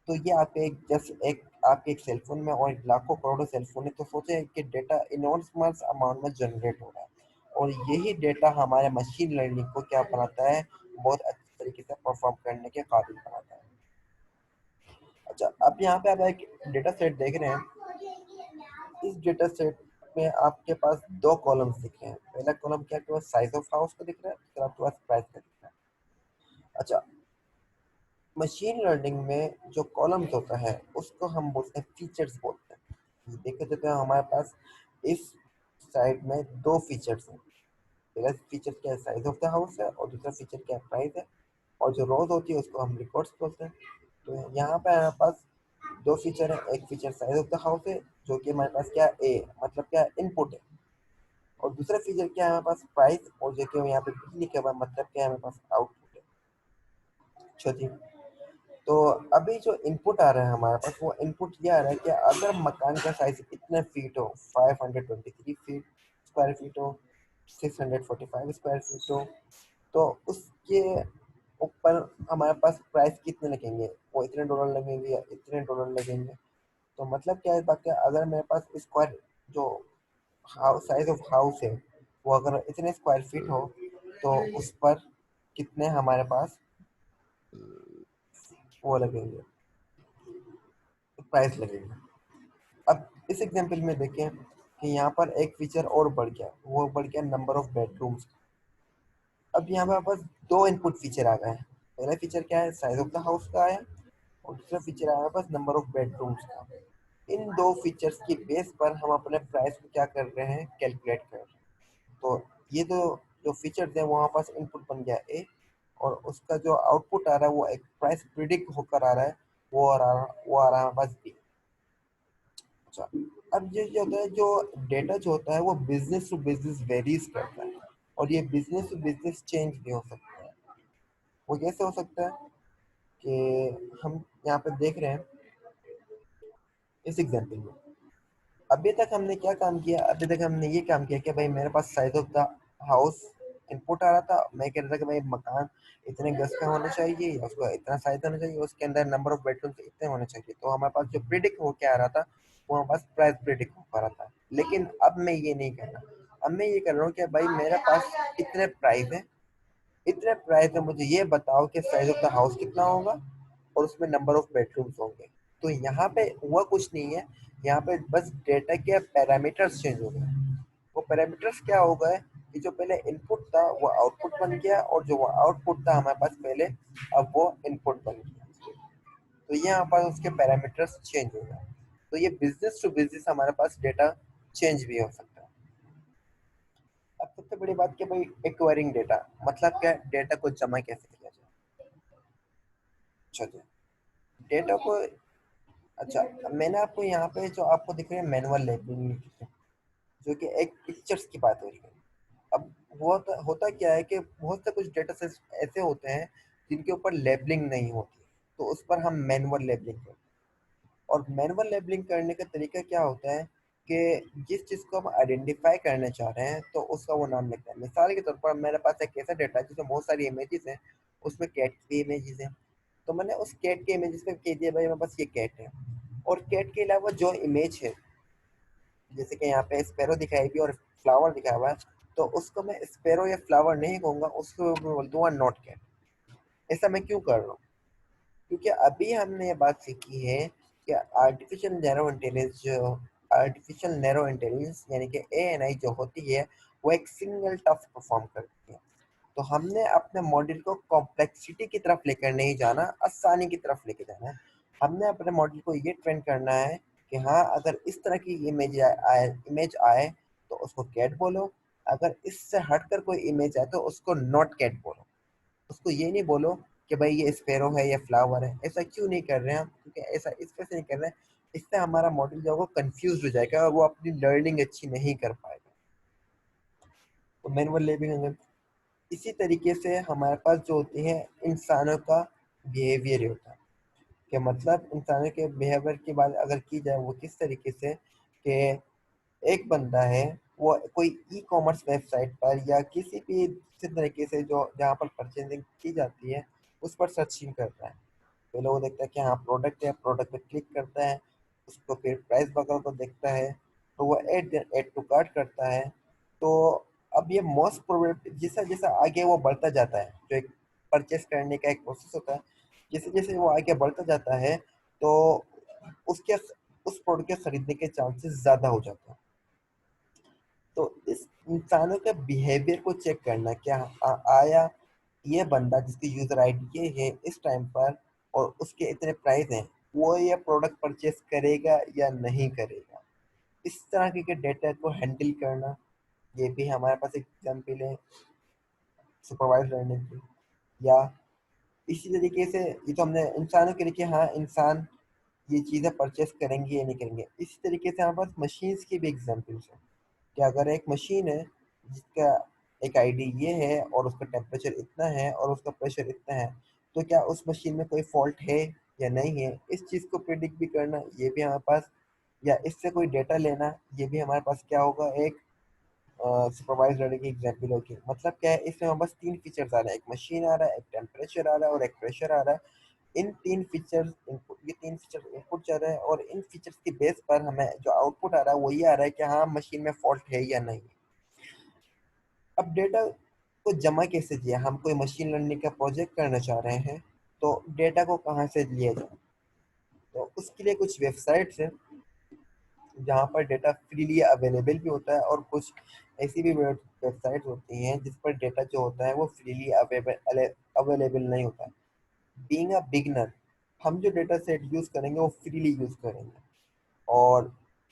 तो ये आपके एक जस्ट एक आपके एक सेल फोन में और लाखों करोड़ों सेल फोन है, तो सोचे कि डेटा इनॉर्मस अमाउंट में जनरेट हो रहा है। और यही डेटा हमारे मशीन लर्निंग को क्या बनाता है, बहुत अच्छे तरीके से परफॉर्म करने के काबिल बनाता है। अच्छा, अब यहाँ पे आप एक डेटा सेट देख रहे हैं। इस डेटा सेट में आपके पास दो कॉलम्स दिख रहे हैं। पहला कॉलम क्या आपके पास साइज ऑफ हाउस का दिख रहा है, दूसरा आपके पास प्राइस का दिख रहा है। अच्छा, मशीन लर्निंग में जो कॉलम्स होता है उसको हम बोलते हैं फीचर्स बोलते हैं। ये देखे तो क्या हमारे पास इस साइड में दो फीचर्स हैं। पहला फीचर क्या है, साइज ऑफ द हाउस है, और दूसरा फीचर क्या है, प्राइस है। और जो रोज होती है उसको हम रिकॉर्ड्स बोलते हैं। तो यहाँ पे हमारे पास दो फीचर है। एक feature size of the house है जो कि हमारे पास क्या ए मतलब क्या इनपुट है, और दूसरा फीचर क्या है हमारे पास प्राइस, और जो कि यहाँ पे बी लिखा हुआ है मतलब क्या है हमारे पास आउटपुट है। अच्छा जी, तो अभी जो इनपुट आ रहा है हमारे पास, वो इनपुट ये आ रहा है कि अगर मकान का साइज इतने फीट हो, 523 फीट स्क्वायर फीट हो, 645 स्क्वायर फीट हो, तो उसके ऊपर हमारे पास प्राइस कितने लगेंगे, वो इतने डॉलर लगेंगे या इतने डॉलर लगेंगे। तो मतलब क्या है बात, क्या अगर मेरे पास स्क्वायर जो हाउस साइज ऑफ हाउस है वो अगर इतने स्क्वायर फीट हो, तो उस पर कितने हमारे पास वो लगेंगे, प्राइस लगेंगे। अब इस एग्जांपल में देखें कि यहाँ पर एक फीचर और बढ़ गया, वो बढ़ गया नंबर ऑफ बेडरूम्स। अब यहाँ पे पास दो इनपुट फीचर आ गए हैं। पहला फीचर क्या है, साइज ऑफ द हाउस का आया, और दूसरा फीचर आया पास नंबर ऑफ बेडरूम्स का। इन दो फीचर्स की बेस पर हम अपने प्राइस को क्या कर रहे हैं, कैलकुलेट कर रहे हैं। तो ये जो फीचर्स है वहाँ पास इनपुट बन गया ए, और उसका जो आउटपुट आ रहा है वो एक प्राइस प्रिडिक्ट होकर आ रहा है, वो आ रहा है हमारे पास बी। अच्छा, अब ये जो होता है, जो डेटा जो होता है वो बिजनेस टू बिजनेस वेरीज करता है, और ये बिजनेस टू बिजनेस चेंज भी हो सकता है। वो कैसे हो सकता है कि हम यहाँ पे देख रहे हैं इस एग्जांपल में, अभी तक हमने क्या काम किया, अभी तक हमने ये काम किया कि भाई मेरे पास size of the house input आ रहा था। मैं कह रहा था कि भाई मकान इतने गज का होना चाहिए, या उसका इतना साइज होना चाहिए, उसके अंदर नंबर ऑफ बेडरूम इतने होने चाहिए। तो हमारे पास जो प्रिडिक्ट होके आ रहा था वो हमारे पास प्राइस प्रिडिक्ट हो पा रहा था। लेकिन अब मैं ये नहीं कर रहा, अब मैं ये कर रहा हूँ कि भाई मेरे पास इतने प्राइस है, इतने प्राइस में मुझे ये बताओ कि साइज ऑफ द हाउस कितना होगा और उसमें नंबर ऑफ बेडरूम्स होंगे। तो यहाँ पे हुआ कुछ नहीं है, यहाँ पे बस डेटा के पैरामीटर्स चेंज हो गए। वो पैरामीटर्स क्या हो गए कि जो पहले इनपुट था वो आउटपुट बन गया, और जो वो आउटपुट था हमारे पास पहले, अब वो इनपुट बन गया। तो यहाँ पर उसके पैरामीटर्स चेंज हो गए। तो ये बिजनेस टू बिजनेस हमारे पास डेटा चेंज भी हो सकता है। अब सबसे बड़ी बात क्या भाई, एक्वायरिंग डेटा मतलब क्या, डेटा को जमा कैसे किया जाए। अच्छा जी, डेटा को, अच्छा मैंने आपको यहाँ पे जो आपको दिख रही है मैनुअल लेबलिंग, जो कि एक पिक्चर्स की बात हो रही है। अब होता क्या है कि बहुत से कुछ डेटा सेट्स ऐसे होते हैं जिनके ऊपर लेबलिंग नहीं होती, तो उस पर हम मैनुअल लेबलिंग करते हैं। और मैनुअल लेबलिंग करने का तरीका क्या होता है कि जिस चीज़ को हम आइडेंटिफाई करना चाह रहे हैं तो उसका वो नाम लिखता है। मिसाल के तौर पर मेरे पास एक ऐसा डेटा है जिसमें बहुत सारी इमेजेस हैं, उसमें कैट की इमेजेस हैं। तो मैंने उस कैट के इमेजेस पे कह दिया भाई मेरे पास ये कैट है। और कैट के अलावा जो इमेज है, जैसे कि यहाँ पे स्पैरो दिखाई भी और फ्लावर दिखाया हुआ है, तो उसको मैं स्पैरो या फ्लावर नहीं कहूँगा, उसको मैं बोल दूंगा नॉट कैट। ऐसा मैं क्यों कर रहा हूँ, क्योंकि अभी हमने ये बात सीखी है कि आर्टिफिशियल नैरो इंटेलिजेंस जो आर्टिफिशियल नैरो इंटेलिजेंस यानी कि एएनआई जो होती है वो एक सिंगल टास्क परफॉर्म करती है। तो हमने अपने मॉडल को कॉम्प्लेक्सिटी की तरफ लेकर नहीं जाना, आसानी की तरफ लेके जाना है। हमने अपने मॉडल को ये ट्रेन करना है कि हाँ, अगर इस तरह की इमेज आए तो उसको कैट बोलो, अगर इससे हटकर कोई इमेज आए तो उसको नॉट कैट बोलो। उसको ये नहीं बोलो कि भाई ये स्पैरो है या फ्लावर है। ऐसा क्यों नहीं कर रहे हैं हम? क्योंकि ऐसा इस वजह से नहीं कर रहे हैं, इससे हमारा मॉडल जो है वो कंफ्यूज हो जाएगा और वो अपनी लर्निंग अच्छी नहीं कर पाएगा। तो मैनुअल लेबलिंग, इसी तरीके से हमारे पास जो होती है इंसानों का बिहेवियर होता है, कि मतलब इंसानों के बिहेवियर की बात अगर की जाए वो किस तरीके से, कि एक बंदा है, वो कोई ई कॉमर्स वेबसाइट पर या किसी भी दूसरे तरीके से जो जहाँ पर परचेजिंग की जाती है उस पर सर्चिंग करता है। पहले वो देखता है कि हाँ प्रोडक्ट है, प्रोडक्ट पे क्लिक करता है, उसको फिर प्राइस वगैरह को देखता है, तो वो ऐड टू कार्ट करता है। तो अब ये मोस्ट प्रोबेबली जैसा जैसा आगे वो बढ़ता जाता है, जो एक परचेस करने का एक प्रोसेस होता है, जैसे जैसे वो आगे बढ़ता जाता है तो उसके उस प्रोडक्ट के खरीदने के चांसेस ज़्यादा हो जाते हैं। तो इस इंसानों के बिहेवियर को चेक करना, क्या आया ये बंदा जिसकी यूजर आईडी ये है इस टाइम पर और उसके इतने प्राइस हैं, वो ये प्रोडक्ट परचेस करेगा या नहीं करेगा। इस तरह के डेटा को हैंडल करना, ये भी हमारे पास एक एग्जाम्पल है सुपरवाइज लर्निंग की। या इसी तरीके से ये तो हमने इंसानों के लिए कि हाँ इंसान ये चीज़ें परचेस करेंगे या नहीं करेंगे। इसी तरीके से हमारे पास मशीन्स की भी एग्जाम्पल्स हैं, कि अगर एक मशीन है जिसका एक आईडी ये है और उसका टेम्परेचर इतना है और उसका प्रेशर इतना है, तो क्या उस मशीन में कोई फॉल्ट है या नहीं है, इस चीज़ को प्रिडिक्ट भी करना ये भी हमारे पास, या इससे कोई डेटा लेना ये भी हमारे पास क्या होगा, एक सुपरवाइज लर्निंग की एग्जाम्पल होगी। मतलब क्या है, इसमें हमारे पास तीन फीचर्स आ रहे हैं, एक मशीन आ रहा है, एक टेम्परेचर आ रहा है और एक प्रेशर आ रहा है। इन तीन फीचर्स इनपुट, ये तीन फीचर्स इनपुट जा रहे हैं और इन फीचर्स की बेस पर हमें जो आउटपुट आ रहा है वो ये आ रहा है कि हाँ मशीन में फॉल्ट है या नहीं। अब डेटा को जमा कैसे किया, हम कोई मशीन लर्निंग का प्रोजेक्ट करना चाह रहे हैं, तो डेटा को कहाँ से लिया जाए? तो उसके लिए कुछ वेबसाइट्स हैं जहाँ पर डेटा फ्रीली अवेलेबल भी होता है और कुछ ऐसी भी वेबसाइट्स होती हैं जिस पर डेटा जो होता है वो फ्रीली अवेलेबल नहीं होता है। बीइंग अ बिगनर, हम जो डेटा सेट यूज़ करेंगे वो फ्रीली यूज़ करेंगे। और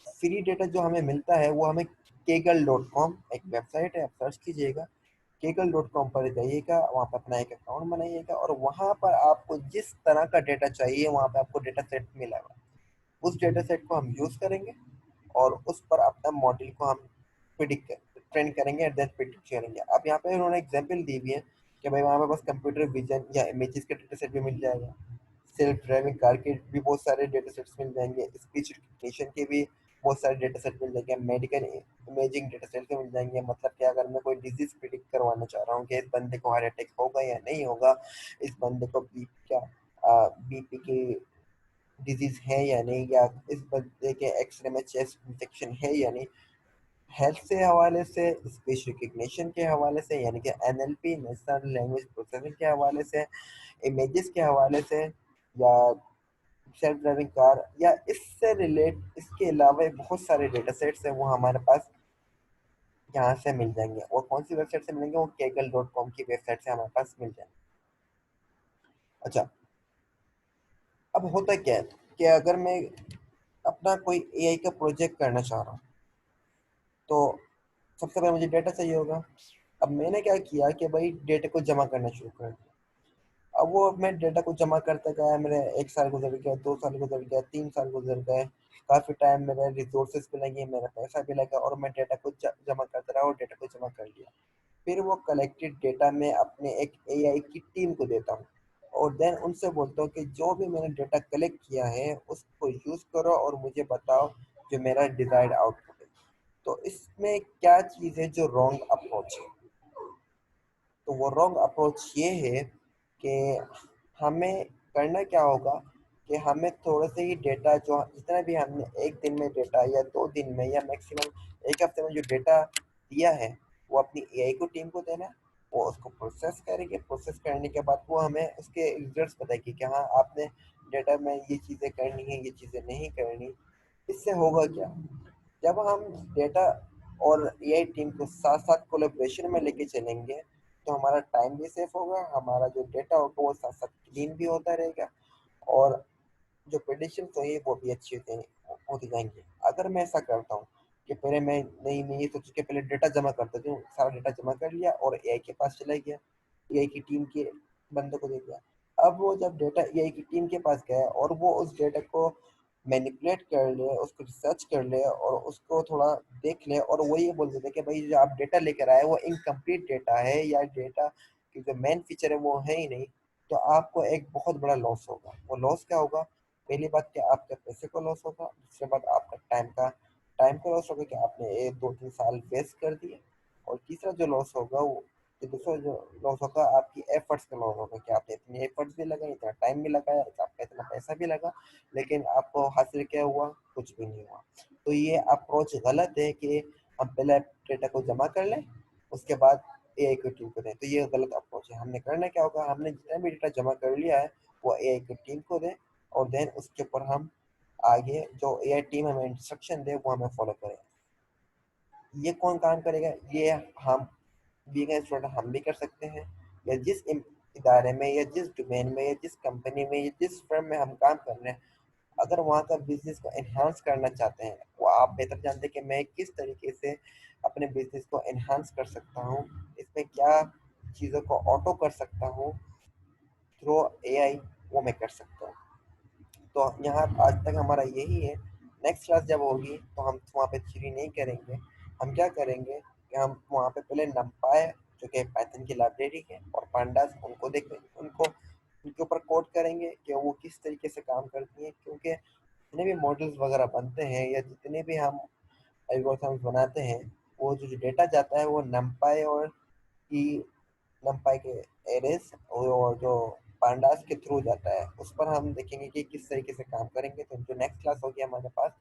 फ्री डेटा जो हमें मिलता है वो हमें kaggle.com एक वेबसाइट है, आप सर्च कीजिएगा, kaggle.com पर जाइएगा, वहाँ पर अपना एक अकाउंट बनाइएगा और वहाँ पर आपको जिस तरह का डेटा चाहिए वहाँ पे आपको डेटा सेट मिलेगा। उस डेटा सेट को हम यूज़ करेंगे और उस पर अपना मॉडल को हम प्रिडिक्ट ट्रेन करेंगे एंड देन प्रिडिक्ट करेंगे। अब यहाँ पे उन्होंने एग्जाम्पल दी हुई है कि भाई वहाँ पे बस कंप्यूटर विजन या इमेजेस के डेटा सेट भी मिल जाएगा, सेल्फ ड्राइविंग कार के भी बहुत सारे डेटा सेट्स मिल जाएंगे, स्पीच रिकग्निशन के भी बहुत सारे डेटा सेट मिल जाएंगे, मेडिकल इमेजिंग डेटा सेट के मिल जाएंगे। मतलब कि अगर मैं कोई डिजीज प्रिडिक्ट करवाना चाह रहा हूँ कि इस बंदे को हार्ट अटैक होगा या नहीं होगा, इस बंदे को बीपी की डिजीज है या नहीं, या इस बंदे के एक्सरे में चेस्ट इन्फेक्शन है या नहीं, हेल्थ से हवाले से, स्पीच रिकग्निशन के हवाले से यानी कि एनएलपी नेशनल लैंग्वेज प्रोसेसिंग के हवाले से, इमेजेस के हवाले से, या सेल्फ ड्राइविंग कार, या इससे रिलेट इसके अलावा बहुत सारे डेटा सेट्स हैं वो हमारे पास यहाँ से मिल जाएंगे। और कौन सी वेबसाइट से मिलेंगे? वो kaggle.com की वेबसाइट से हमारे पास मिल जाएंगे। अच्छा, अब होता क्या है कि अगर मैं अपना कोई एआई का प्रोजेक्ट करना चाह रहा हूँ तो सबसे पहले मुझे डेटा चाहिए होगा। अब मैंने क्या किया कि भाई डेटा को जमा करना शुरू कर दिया। अब वो मैं डेटा को जमा करता गया, मेरे 1 साल गुजर गया, 2 साल गुजर गया, 3 साल गुजर गए, काफ़ी टाइम मेरे रिसोर्सेज भी लगे, मेरा पैसा भी लगा और मैं डेटा को जमा करता रहा और डेटा को जमा कर लिया। फिर वो कलेक्टेड डेटा मैं अपने एक एआई की टीम को देता हूँ और देन उनसे बोलता हूँ कि जो भी मैंने डेटा कलेक्ट किया है उसको यूज़ करो और मुझे बताओ जो मेरा डिजायर्ड आउटपुट है। तो इसमें क्या चीज़ है जो रॉन्ग अप्रोच है? तो वो रॉन्ग अप्रोच ये है कि हमें करना क्या होगा कि हमें थोड़े से ही डेटा, जो जितना भी हमने एक दिन में डेटा या 2 दिन में या मैक्सिमम एक हफ्ते में जो डेटा दिया है वो अपनी एआई को टीम को देना है। वो उसको प्रोसेस करेंगे, प्रोसेस करने के बाद वो हमें उसके रिजल्ट्स बताएगी कि हाँ आपने डेटा में ये चीज़ें करनी है, ये चीज़ें नहीं करनी। इससे होगा क्या जब हम डेटा और एआई टीम को साथ साथ कोलेब्रेशन में लेके चलेंगे तो हमारा टाइम भी सेफ होगा, हमारा जो डेटा होगा वो साथ साथ क्लीन भी होता रहेगा, और जो प्रेडिक्शन होंगी वो भी अच्छी होती जाएंगी। अगर मैं ऐसा करता हूँ कि पहले मैं ये सोच के पहले डेटा जमा कर देती हूँ, सारा डेटा जमा कर लिया और एआई के पास चला गया, एआई की टीम के बंदे को दे दिया। अब वो जब डेटा एआई की टीम के पास गया और वो उस डेटा को मैनिपुलेट कर ले, उसको रिसर्च कर ले और उसको थोड़ा देख ले और वो ये बोल देते कि भाई जो आप डेटा लेकर आए वो इनकम्प्लीट डेटा है या डेटा की जो मेन फीचर है वो है ही नहीं, तो आपको एक बहुत बड़ा लॉस होगा। वो लॉस क्या होगा? पहली बात कि आपके पैसे का लॉस होगा, दूसरी बात आपका टाइम का लॉस होगा कि आपने 1 2 3 साल वेस्ट कर दिए, और तीसरा जो लॉस होगा वो दूसरा जो लॉस होगा आपकी एफर्ट्स का लॉस होगा कि आपने इतने एफर्ट्स भी लगाए, इतना टाइम भी लगाया, तो आपका इतना पैसा भी लगा, लेकिन आपको हासिल क्या हुआ? कुछ भी नहीं हुआ। तो ये अप्रोच गलत है कि हम पहले डेटा को जमा कर लें, उसके बाद एआई को टीम को दें, तो ये गलत अप्रोच है। हमने करना क्या होगा, हमने जितना भी डेटा जमा कर लिया है वो एआई की टीम को दें, और देन उसके ऊपर हम आगे जो एआई टीम हमें इंस्ट्रक्शन दे वो हमें फॉलो करें। ये कौन काम करेगा? ये हम बीइंग ए स्टूडेंट हम भी कर सकते हैं, या जिस इदारे में या जिस डोमेन में या जिस कंपनी में या जिस फर्म में हम काम कर रहे हैं, अगर वहाँ का बिजनेस को एनहांस करना चाहते हैं, वो आप बेहतर जानते हैं कि मैं किस तरीके से अपने बिजनेस को एनहांस कर सकता हूँ, इसमें क्या चीज़ों को ऑटो कर सकता हूँ थ्रू एआई, वो मैं कर सकता हूँ। तो यहाँ आज तक हमारा यही है। नेक्स्ट क्लास जब होगी तो हम वहाँ पे थ्योरी नहीं करेंगे, हम क्या करेंगे कि हम वहाँ पे पहले नंपाई जो कि पाइथन की लाइब्रेरी है और पांडास उनको देखें, उनको उनके ऊपर कोड करेंगे कि वो किस तरीके से काम करती हैं, क्योंकि जितने भी मॉडल्स वगैरह बनते हैं या जितने भी हम एल्गोरिथम्स बनाते हैं, वो जो डेटा जाता है वो नंपाई और की नमपाई के एरेस और जो पांडास के थ्रू जाता है, उस पर हम देखेंगे कि किस तरीके से काम करेंगे। तो जो नेक्स्ट क्लास होगी हमारे पास,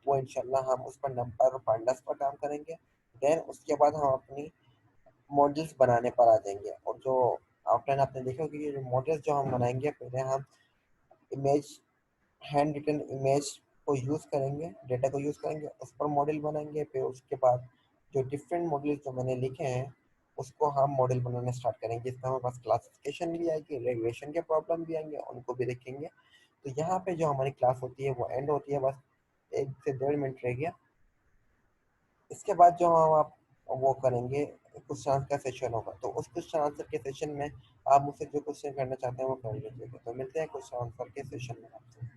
वो इंशाल्लाह हम उस पर नमपाई और पांडास पर काम करेंगे। देन उसके बाद हम अपनी मॉडल्स बनाने पर आ जाएंगे, और जो आउटलाइन आपने देखा होगी कि जो मॉडल्स जो हम बनाएंगे, पहले हम इमेज हैंड रिटन इमेज को यूज़ करेंगे, डेटा को यूज़ करेंगे, उस पर मॉडल बनाएंगे, फिर उसके बाद जो डिफरेंट मॉडल जो मैंने लिखे हैं उसको हम मॉडल बनाना स्टार्ट करेंगे। इसमें हमारे पास क्लासिफिकेशन भी आएगी, रेगुलेशन के प्रॉब्लम भी आएंगे, उनको भी देखेंगे। तो यहाँ पे जो हमारी क्लास होती है वो एंड होती है, बस 1 से 1.5 मिनट रह गया। इसके बाद जो हम आप वो करेंगे, क्वेश्चन आंसर का सेशन होगा, तो उस क्वेश्चन आंसर के सेशन में आप मुझसे जो क्वेश्चन करना चाहते हैं वो कर लीजिएगा। तो मिलते हैं क्वेश्चन आंसर के सेशन में आपसे।